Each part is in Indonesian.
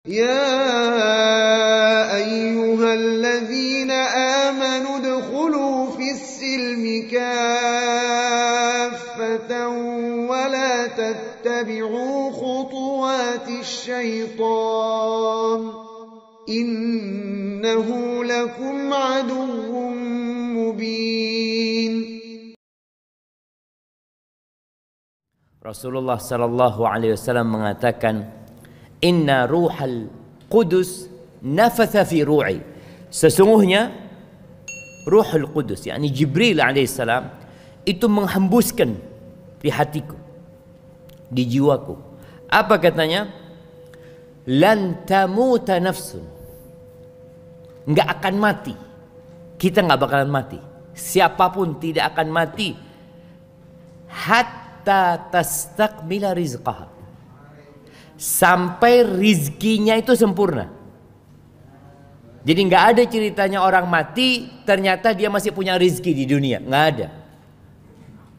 يا أيها الذين آمنوا ادخلوا في السلم كافة ولا تتبعوا خطوات الشيطان إنه لكم عدو مبين. Rasulullah sallallahu alaihi wasallam mengatakan, Inna ruhal qudus nafatha fi ru'i. Sesungguhnya Ruhul Qudus, yakni Jibril alaihissalam, itu menghembuskan di hatiku, di jiwaku. Apa katanya? Lan tamuta nafsun. Enggak akan mati. Kita enggak bakalan mati. Siapapun tidak akan mati hatta tastakmila rizqaha. Sampai rizkinya itu sempurna. Jadi nggak ada ceritanya orang mati ternyata dia masih punya rizki di dunia, nggak ada.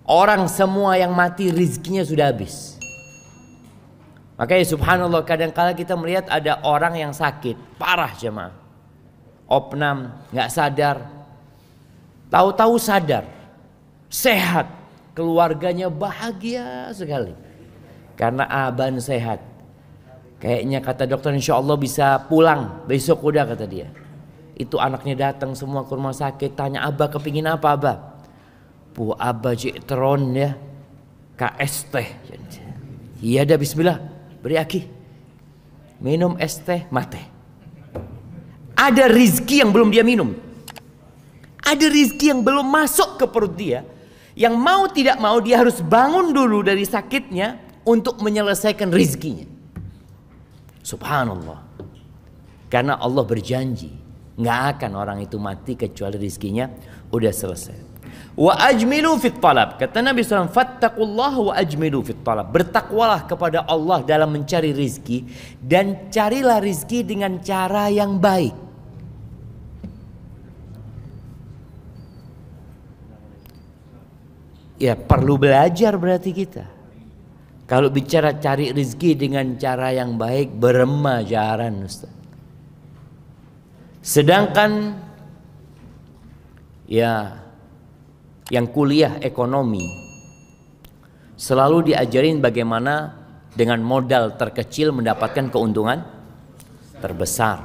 Orang semua yang mati rizkinya sudah habis. Makanya subhanallah, kadang-kala kita melihat ada orang yang sakit parah jemaah, opnam, nggak sadar, tahu-tahu sadar, sehat, keluarganya bahagia sekali karena aban sehat. Kayaknya kata dokter insya Allah bisa pulang besok udah, kata dia. Itu anaknya datang semua ke rumah sakit, tanya Abah kepingin apa Abah? Bu Abah jitron ya, KS teh. Iya dah bismillah, beri aki. Minum es teh mate. Ada rizki yang belum dia minum. Ada rizki yang belum masuk ke perut dia. Yang mau tidak mau dia harus bangun dulu dari sakitnya untuk menyelesaikan rizkinya. Subhanallah. Karena Allah berjanji nggak akan orang itu mati kecuali rizkinya udah selesai. Wa ajmilu fit talab. Kata Nabi SAW, fattaqullaha wa ajmilu fit talab. Bertakwalah kepada Allah dalam mencari rizki, dan carilah rizki dengan cara yang baik. Ya perlu belajar berarti kita. Kalau bicara cari rezeki dengan cara yang baik, beremajaran Ustaz. Sedangkan ya yang kuliah ekonomi selalu diajarin bagaimana dengan modal terkecil mendapatkan keuntungan terbesar.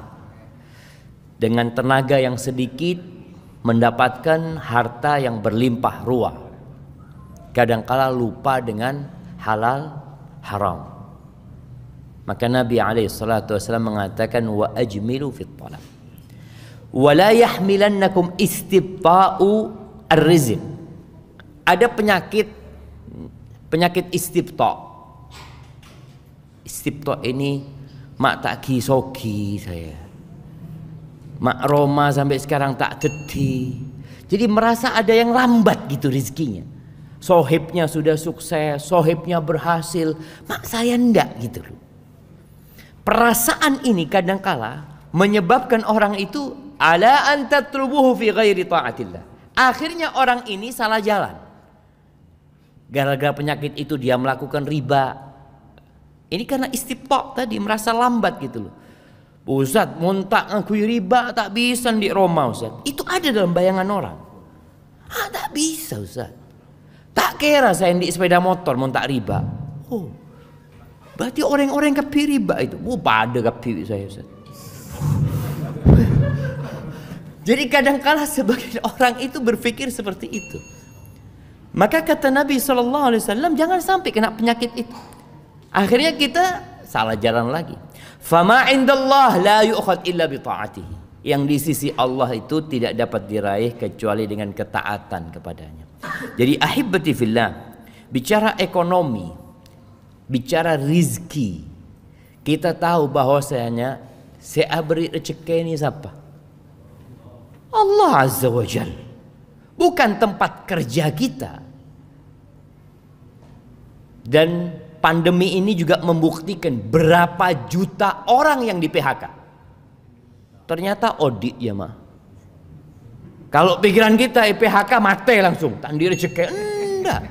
Dengan tenaga yang sedikit mendapatkan harta yang berlimpah ruah. Kadangkala lupa dengan halal haram. Maka Nabi SAW mengatakan wa ajmilu fit talab wa la yahmilannakum istibta'u ar-rizq. Ada penyakit istibta'. Istibta' ini mak tak kisogi saya, mak Roma sampai sekarang tak deti. Jadi merasa ada yang lambat gitu rizkinya. Sohibnya sudah sukses, sohibnya berhasil, mak saya enggak gitu loh. Perasaan ini kadangkala menyebabkan orang itu ala an tatlubuhu fi ghairi ta'atillah. Akhirnya orang ini salah jalan. Gara-gara penyakit itu dia melakukan riba. Ini karena istibta' tadi, merasa lambat gitu loh. Ustaz, montak ngakui riba tak bisa di Roma Ustaz. Itu ada dalam bayangan orang. Tak bisa Ustaz. Tak kira saya di sepeda motor mau tak riba. Oh, berarti orang-orang kapi riba itu. Oh, pada kapi saya Ustaz. Jadi kadang-kala sebagian orang itu berpikir seperti itu. Maka kata Nabi SAW, jangan sampai kena penyakit itu. Akhirnya kita salah jalan lagi. Fama indallah la yu'khad illa bi ta'atihi. Yang di sisi Allah itu tidak dapat diraih kecuali dengan ketaatan kepadanya. Jadi ahibbati fillah, bicara ekonomi, bicara rizki, kita tahu bahwasanya saya beri rezeki ini siapa? Allah Azza wa Jalla. Bukan tempat kerja kita. Dan pandemi ini juga membuktikan berapa juta orang yang di PHK. Ternyata audit ya mah. Kalau pikiran kita PHK mati langsung, tak di rezeki. Enggak.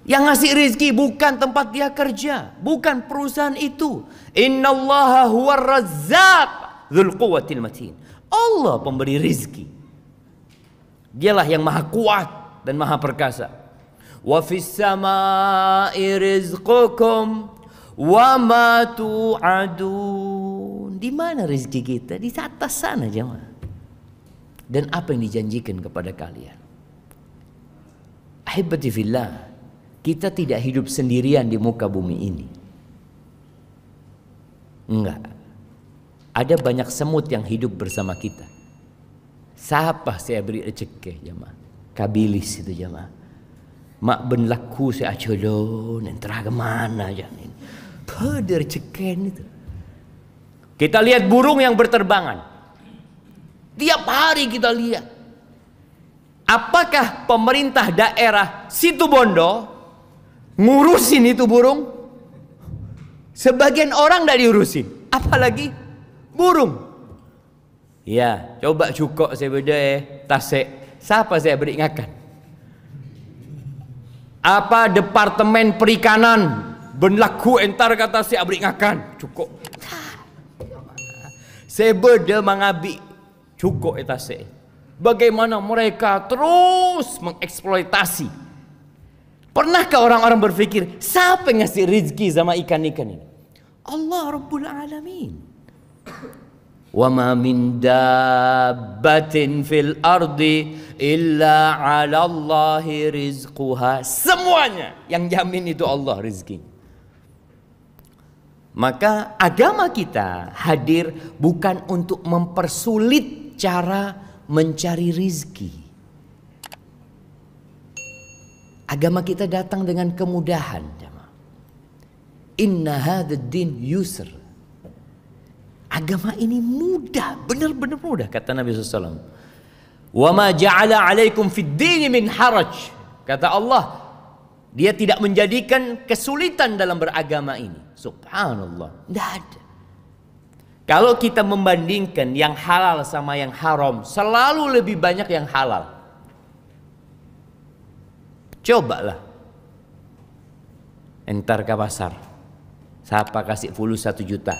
Yang ngasih rizki bukan tempat dia kerja, bukan perusahaan itu. Innallaha huwar razzaq dzul quwwatil matin. Allah pemberi rizki. Dialah yang maha kuat dan maha perkasa. Wa fis samai rizqukum wa ma tu'adun. Di mana rezeki kita? Di atas sana, jemaah. Dan apa yang dijanjikan kepada kalian? Ahibati fillah, kita tidak hidup sendirian di muka bumi ini. Enggak. Ada banyak semut yang hidup bersama kita. Siapa saya beri rezeki, jemaah? Kabilis itu, jemaah. Mak ben laku saya acolon, entah kemana jangan. Pada rezeki itu. Kita lihat burung yang berterbangan. Tiap hari kita lihat. Apakah pemerintah daerah Situbondo ngurusin itu burung? Sebagian orang tidak diurusin, apalagi burung. Ya, coba cukup saya beda tasik. Siapa saya beri ngakan? Apa departemen perikanan berlaku entar kata saya beri ngakan? Cukup. Saya beda mengabi cukup tasik. Bagaimana mereka terus mengeksploitasi. Pernahkah orang-orang berpikir, siapa yang ngasih rezeki sama ikan-ikan ini? Allah Rabbul Alamin. Wa ma min dabbatin fil ardi illa 'ala Allahi rizquha. Semuanya yang jamin itu Allah rezeki. Maka agama kita hadir bukan untuk mempersulit cara mencari rizki. Agama kita datang dengan kemudahan. Inna hadzal din yusr. Agama ini mudah, benar-benar mudah, kata Nabi SAW. Wa ma ja'ala 'alaikum fid dini min haraj. Kata Allah, Dia tidak menjadikan kesulitan dalam beragama ini. Subhanallah, tidak ada. Kalau kita membandingkan yang halal sama yang haram, selalu lebih banyak yang halal. Cobalah entar ke pasar, siapa kasih fulus 1 juta,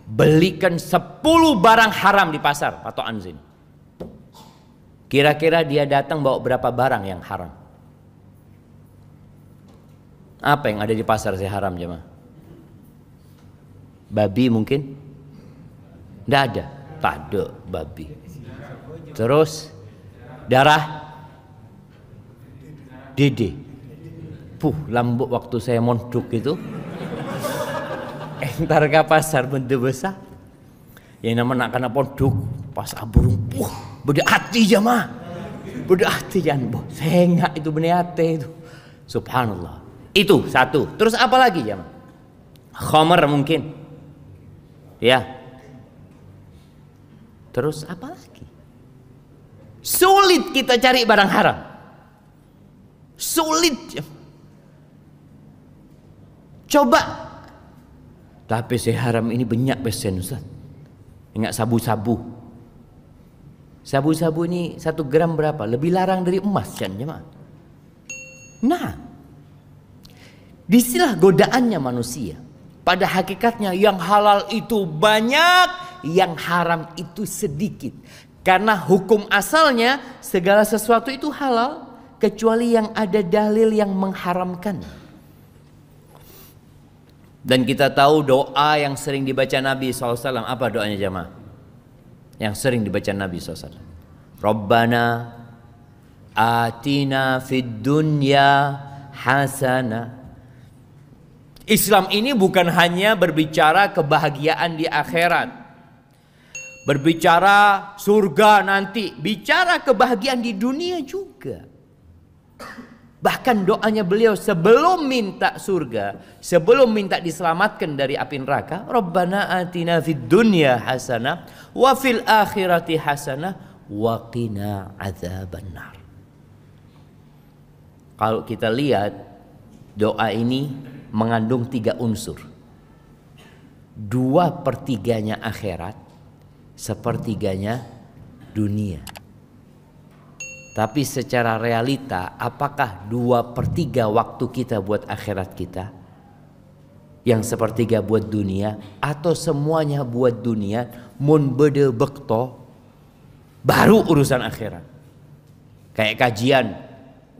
belikan 10 barang haram di pasar patokan sini. Kira-kira dia datang bawa berapa barang yang haram? Apa yang ada di pasar saya haram, jemaah? Babi mungkin? Tidak ada. Tak ada babi. Terus darah dede. Lambuk waktu saya mondok itu. Entar ke pasar benda besar. Yang nama nak kena pondok pas aburung. Beda hati jemaah. Beda hati jangan. Sengak itu benda hati itu. Subhanallah. Itu satu. Terus apa lagi jemaah? Khamar mungkin. Ya. Terus apa lagi? Sulit kita cari barang haram. Sulit. Coba. Tapi saya haram ini banyak pesen, Ustaz. Ingat sabu-sabu. Sabu-sabu ini 1 gram berapa? Lebih larang dari emas kan jemaah. Nah, disinilah godaannya manusia. Pada hakikatnya yang halal itu banyak, yang haram itu sedikit. Karena hukum asalnya segala sesuatu itu halal kecuali yang ada dalil yang mengharamkan. Dan kita tahu doa yang sering dibaca Nabi SAW. Apa doanya jemaah? Yang sering dibaca Nabi SAW. Rabbana atina fid dunya hasanah. Islam ini bukan hanya berbicara kebahagiaan di akhirat, berbicara surga nanti, bicara kebahagiaan di dunia juga. Bahkan doanya beliau sebelum minta surga, sebelum minta diselamatkan dari api neraka, Rabbana atina fid dunya hasanah wa fil akhirati hasanah wa qina adzabannar. Kalau kita lihat doa ini mengandung 3 unsur. 2/3 akhirat, 1/3 dunia. Tapi secara realita, apakah 2/3 waktu kita buat akhirat kita, yang sepertiga buat dunia, atau semuanya buat dunia, mun bede bekto, baru urusan akhirat. Kayak kajian,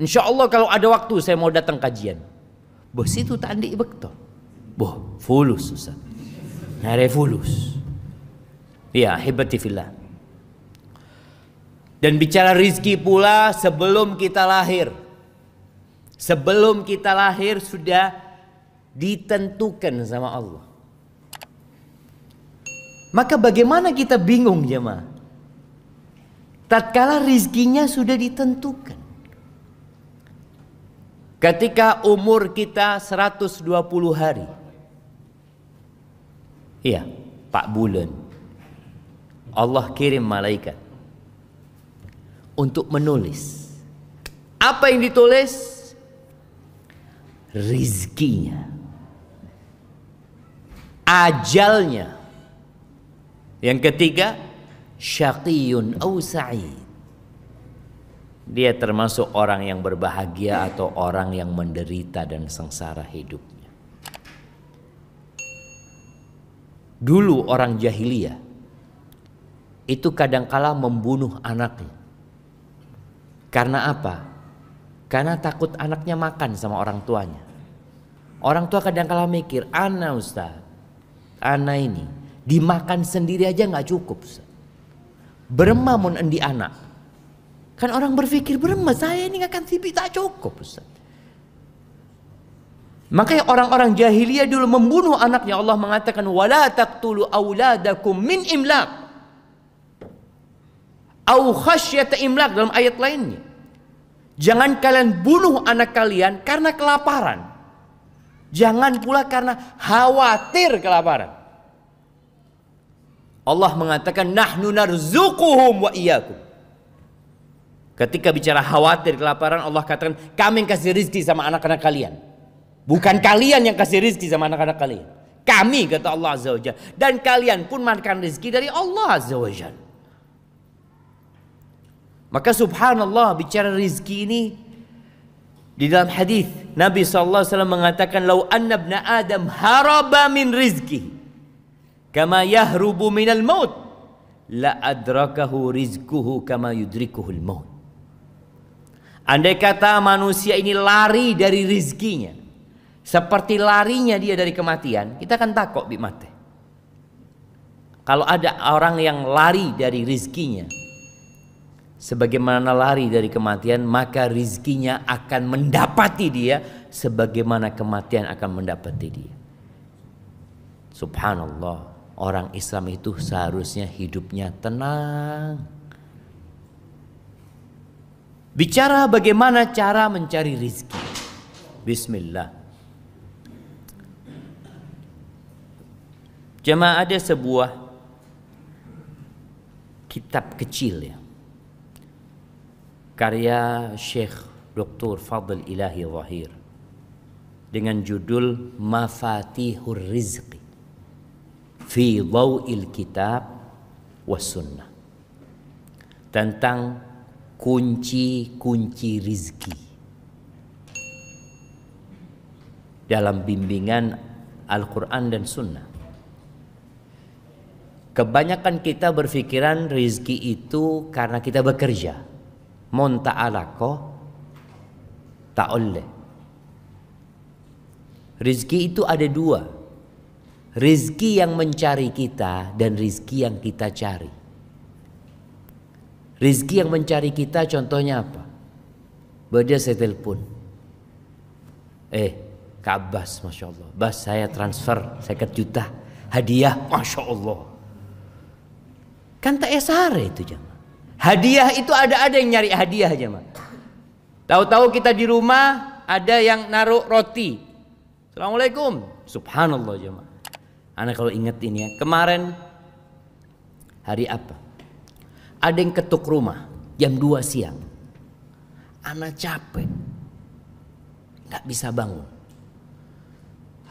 insya Allah kalau ada waktu saya mau datang kajian. Bos itu tandi bekto, boh fulus Ustaz, ngare fulus. Ya hibati fillah. Dan bicara rizki pula, sebelum kita lahir, sebelum kita lahir sudah ditentukan sama Allah. Maka bagaimana kita bingung jemaah? Tatkala rizkinya sudah ditentukan. Ketika umur kita 120 hari. Iya, 4 bulan. Allah kirim malaikat untuk menulis. Apa yang ditulis? Rizkinya, ajalnya. Yang ketiga, syaqiyun aw sa'id. Dia termasuk orang yang berbahagia atau orang yang menderita dan sengsara hidupnya. Dulu orang jahiliyah itu kadangkala membunuh anaknya. Karena apa? Karena takut anaknya makan sama orang tuanya. Orang tua kadangkala mikir, ana Ustaz, ana ini dimakan sendiri aja nggak cukup Ustaz. Berema mun endi anak. Kan orang berpikir berema saya ini akan tipi tak cukup Ustaz. Makanya orang-orang jahiliyah dulu membunuh anaknya. Allah mengatakan wala taqtulu auladakum min imlaq au khasyata imlaq dalam ayat lainnya. Jangan kalian bunuh anak kalian karena kelaparan. Jangan pula karena khawatir kelaparan. Allah mengatakan nahnu narzuquhum wa iyyakum. Ketika bicara khawatir kelaparan, Allah katakan kami yang kasih rizki sama anak-anak kalian. Bukan kalian yang kasih rizki sama anak-anak kalian. Kami, kata Allah Azza wa Jalla. Dan kalian pun makan rizki dari Allah Azza wa Jalla. Maka subhanallah, bicara rizki ini, di dalam hadis Nabi SAW mengatakan lau anna ibna Adam haraba min rizki kama yahrubu minal maut la adrakahu rizkuhu kama yudrikuhul maut. Andai kata manusia ini lari dari rizkinya seperti larinya dia dari kematian, kita akan takut bi mati. Kalau ada orang yang lari dari rizkinya sebagaimana lari dari kematian, maka rizkinya akan mendapati dia sebagaimana kematian akan mendapati dia. Subhanallah, orang Islam itu seharusnya hidupnya tenang. Bicara bagaimana cara mencari rizki. Bismillah. Jemaah, ada sebuah kitab kecil ya, karya Syekh Dr. Fadl Ilahi Zahir dengan judul Mafatihur Rizqi fi Dhaw'il Kitab was Sunnah, tentang kunci-kunci rizki dalam bimbingan Al-Quran dan Sunnah. Kebanyakan kita berpikiran rizki itu karena kita bekerja. Mon ta'alako ta'oleh. Rizki itu ada dua. Rizki yang mencari kita dan rizki yang kita cari. Rizki yang mencari kita contohnya apa? Beda saya telepon. Kak Abbas, Masya Allah. Bas, saya transfer 50 juta. Hadiah, Masya Allah. Kan tak esare itu jemaah. Hadiah itu ada yang nyari hadiah jemaah. Tahu-tahu kita di rumah ada yang naruh roti. Assalamualaikum. Subhanallah jemaah. Anak kalau ingat ini ya, kemarin hari apa? Ada yang ketuk rumah jam 2 siang. Anak capek, nggak bisa bangun.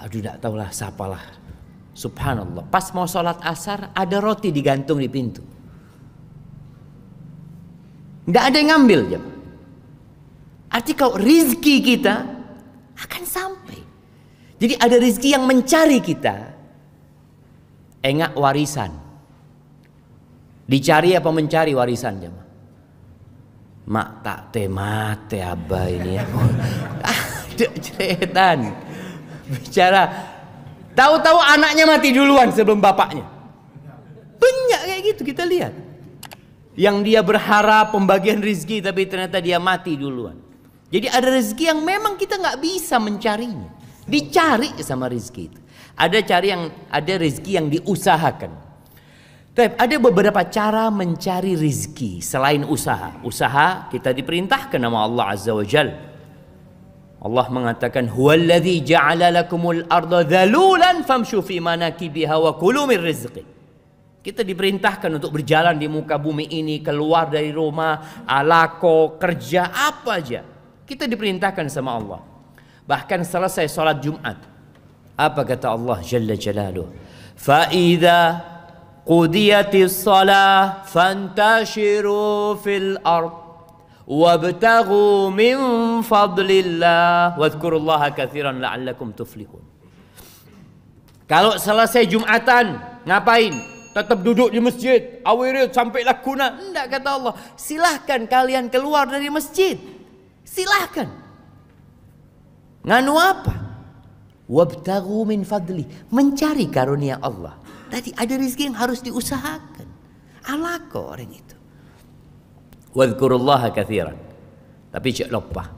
Aduh, nggak tahulah siapalah. Subhanallah. Pas mau sholat asar ada roti digantung di pintu. Nggak ada yang ngambil jemaah. Arti kalau rizki kita akan sampai. Jadi ada rizki yang mencari kita. Enggak warisan. Dicari apa mencari warisan jemaah? Mak tak temate abah ini ya. Ada ceretan. Bicara. Tahu-tahu anaknya mati duluan sebelum bapaknya. Banyak kayak gitu kita lihat. Yang dia berharap pembagian rizki tapi ternyata dia mati duluan. Jadi ada rezeki yang memang kita nggak bisa mencarinya, dicari sama rezeki itu. Ada rezeki yang diusahakan. Tapi ada beberapa cara mencari rezeki selain usaha. Usaha kita diperintahkan nama Allah Azza wa Jal. Allah mengatakan, "Huwallazi ja'ala lakumul arda dhalulan famshu fi manakibiha wa kulu min rizqi." Kita diperintahkan untuk berjalan di muka bumi ini, keluar dari rumah, alako, kerja apa aja. Kita diperintahkan sama Allah. Bahkan selesai sholat Jumat, apa kata Allah Jalla Jalaluh? Fa idza qudiyatis shalah fantashiru fil ard wabtaghu min fadlillah wadhkurullaha katsiran la'allakum tuflihun. Kalau selesai Jumatan, ngapain? Tetap duduk di masjid, awirid sampai lakuna. Enggak, kata Allah, silahkan kalian keluar dari masjid. Silahkan. Nganu apa? Wabtaghu min fadli, mencari karunia Allah. Tadi ada rezeki yang harus diusahakan. Alako orang itu. Wadhkurullaha katsiran. Tapi jangan lupa,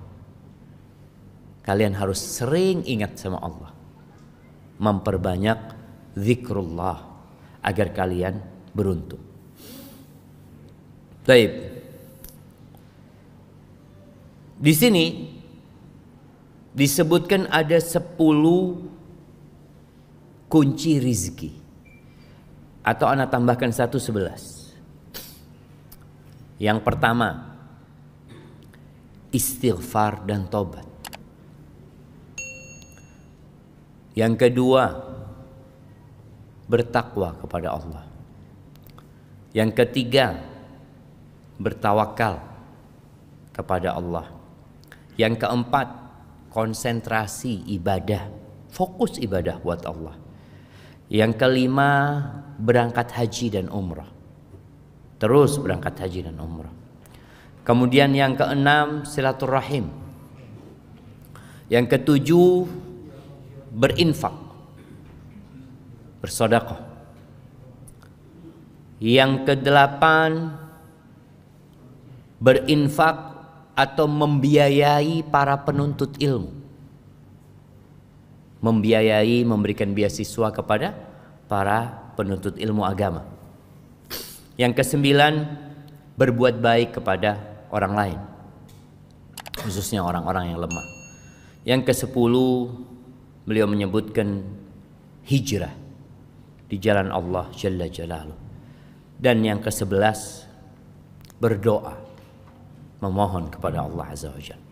kalian harus sering ingat sama Allah. Memperbanyak zikrullah agar kalian beruntung. Baik. Di sini disebutkan ada 10 kunci rizki. Atau anak tambahkan 11. Yang pertama, istighfar dan tobat. Yang kedua, bertakwa kepada Allah. Yang ketiga, bertawakal kepada Allah. Yang keempat, konsentrasi ibadah, fokus ibadah buat Allah. Yang kelima, berangkat haji dan umrah. Terus berangkat haji dan umrah. Kemudian yang keenam, silaturahim. Yang ketujuh, berinfak, bersedekah. Yang kedelapan, berinfak atau membiayai para penuntut ilmu. Membiayai, memberikan beasiswa kepada para penuntut ilmu agama. Yang kesembilan, berbuat baik kepada orang lain, khususnya orang-orang yang lemah. Yang kesepuluh, beliau menyebutkan hijrah di jalan Allah Jalla Jalaluh. Dan yang ke-11, berdoa, memohon kepada Allah Azza wa Jalla.